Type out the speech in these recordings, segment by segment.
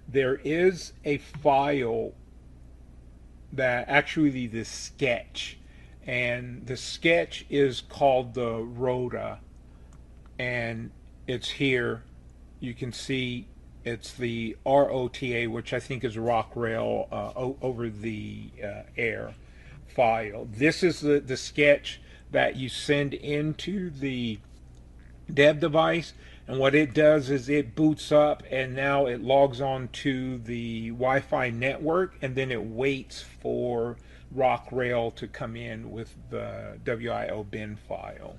there is a file that actually the sketch, and the sketch is called the RROTA, and it's here. You can see it's the ROTA, which I think is Rock Rail over the air file. This is the sketch that you send into the dev device, and what it does is it boots up and now it logs on to the Wi-Fi network, and then it waits for Rock Rail to come in with the WIO bin file.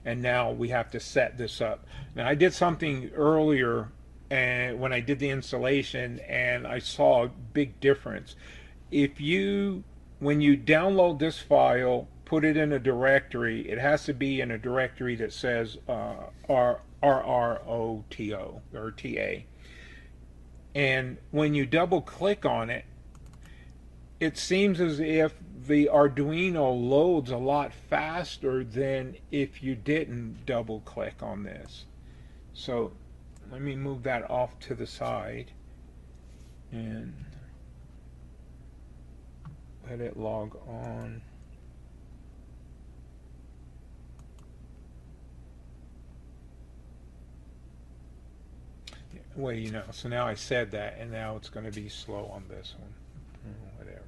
And now we have to set this up. Now I did something earlier and when I did the installation, and I saw a big difference. When you download this file, put it in a directory, it has to be in a directory that says RROTO or TA. And when you double click on it, it seems as if the Arduino loads a lot faster than if you didn't double click on this. So let me move that off to the side and let it log on. Well, you know, so now I said that, and now it's going to be slow on this one. Whatever.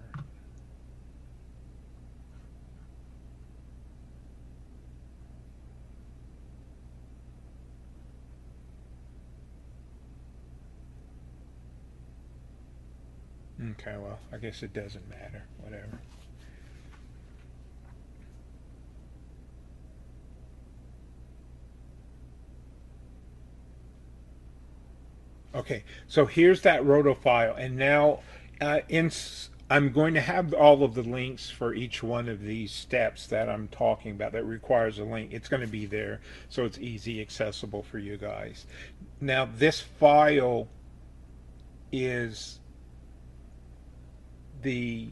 Okay, well, I guess it doesn't matter. Whatever. Okay, so here's that RROTA file, and now I'm going to have all of the links for each one of these steps that I'm talking about that requires a link. It's going to be there, so it's easy accessible for you guys. Now, this file is the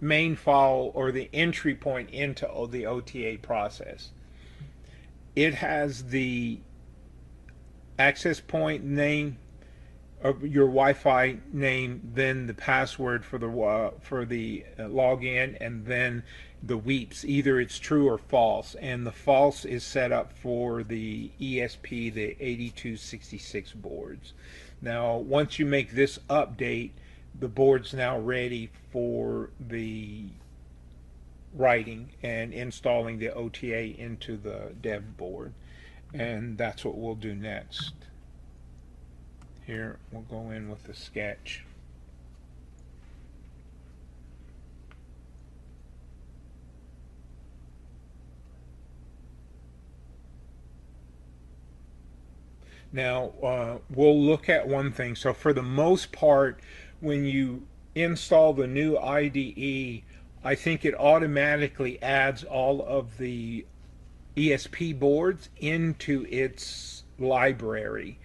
main file or the entry point into the OTA process. It has the access point name of your Wi-Fi name, then the password for the login, and then the weeps. Either it's true or false, and the false is set up for the ESP, the 8266 boards. Now, once you make this update, the board's now ready for the writing and installing the OTA into the dev board. And that's what we'll do next. Here, we'll go in with the sketch. Now, we'll look at one thing. So for the most part, when you install the new IDE, I think it automatically adds all of the ESP boards into its library.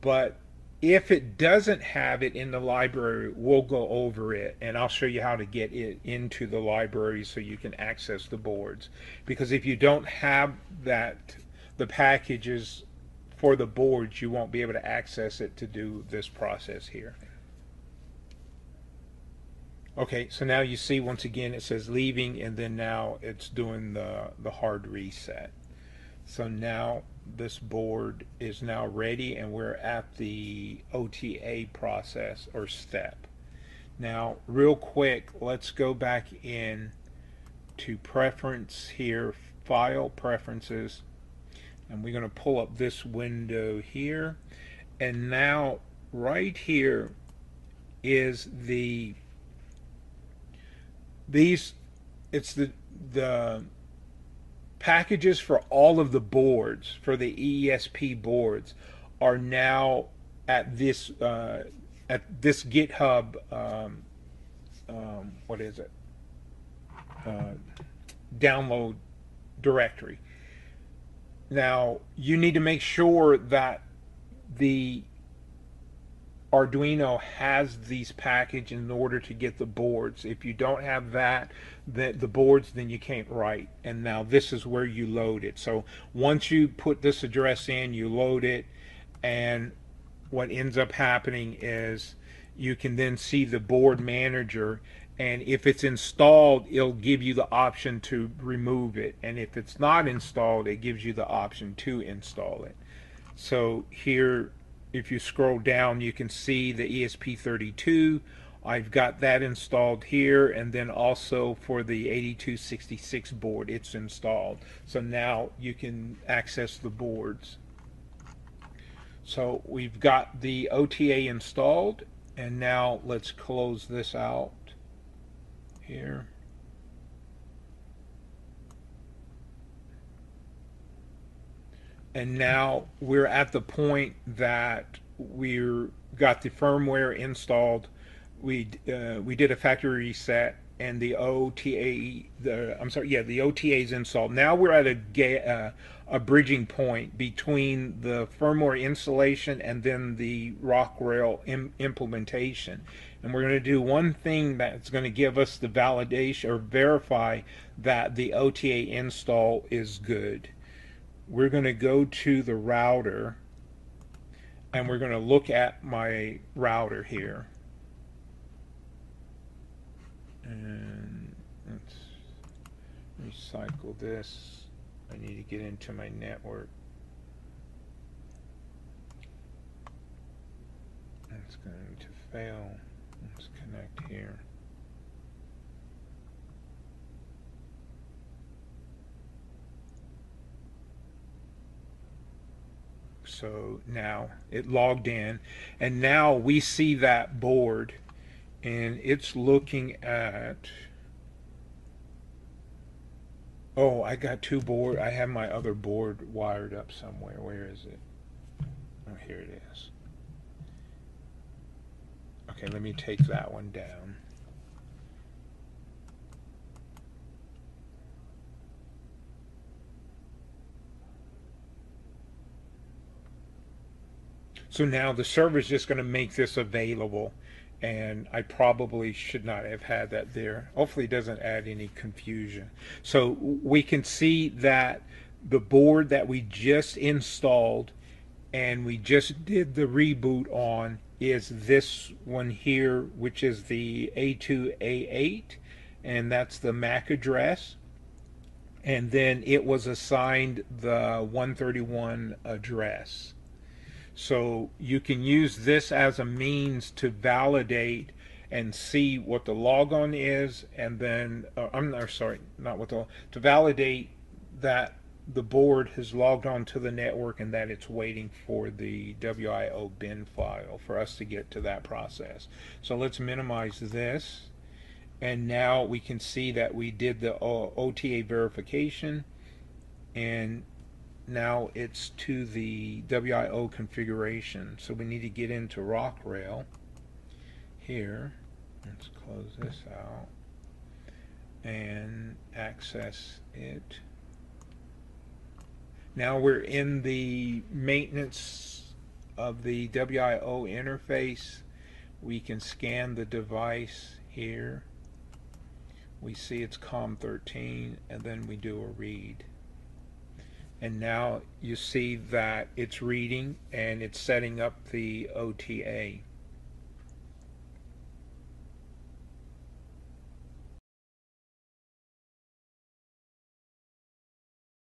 But if it doesn't have it in the library, we'll go over it, and I'll show you how to get it into the library so you can access the boards. Because if you don't have the packages for the boards, you won't be able to access it to do this process here. Okay, so now you see once again it says leaving, and then now it's doing the hard reset. So now this board is now ready, and we're at the OTA process or step. Now, real quick, let's go back in to preference here, file preferences, and we're going to pull up this window here. And now right here is it's the packages for all of the boards, for the ESP boards, are now at this GitHub what is it, download directory. Now you need to make sure that the Arduino has these packages in order to get the boards. If you don't have the boards, then you can't write. And now this is where you load it. So once you put this address in, you load it, and what ends up happening is you can then see the board manager, and if it's installed, it'll give you the option to remove it, and if it's not installed, it gives you the option to install it. So here, if you scroll down, you can see the ESP32. I've got that installed here, and then also for the 8266 board, it's installed. So now you can access the boards. So we've got the OTA installed, and now let's close this out here. And now we're at the point that we're got the firmware installed. We did a factory reset, and the OTA the OTA is installed. Now we're at a bridging point between the firmware installation and then the Rockwell implementation. And we're going to do one thing that's going to give us the validation or verify that the OTA install is good. We're going to go to the router, and we're going to look at my router here. And let's recycle this. I need to get into my network. It's going to fail. Let's connect here. So now it logged in, and now we see that board, and it's looking at, oh, I got two board. I have my other board wired up somewhere. Where is it? Oh, here it is. Okay, let me take that one down. So now the server is just going to make this available, and I probably should not have had that there. Hopefully it doesn't add any confusion. So we can see that the board that we just installed and we just did the reboot on is this one here, which is the A2A8, and that's the MAC address. And then it was assigned the 131 address. So you can use this as a means to validate and see what the logon is, and then to validate that the board has logged on to the network and that it's waiting for the WIO bin file for us to get to that process. So let's minimize this, and now we can see that we did the OTA verification, and now it's to the WIO configuration. So we need to get into Rockwell here. Let's close this out and access it. Now we're in the maintenance of the WIO interface. We can scan the device here. We see it's COM13, and then we do a read. And now you see that it's reading and it's setting up the OTA.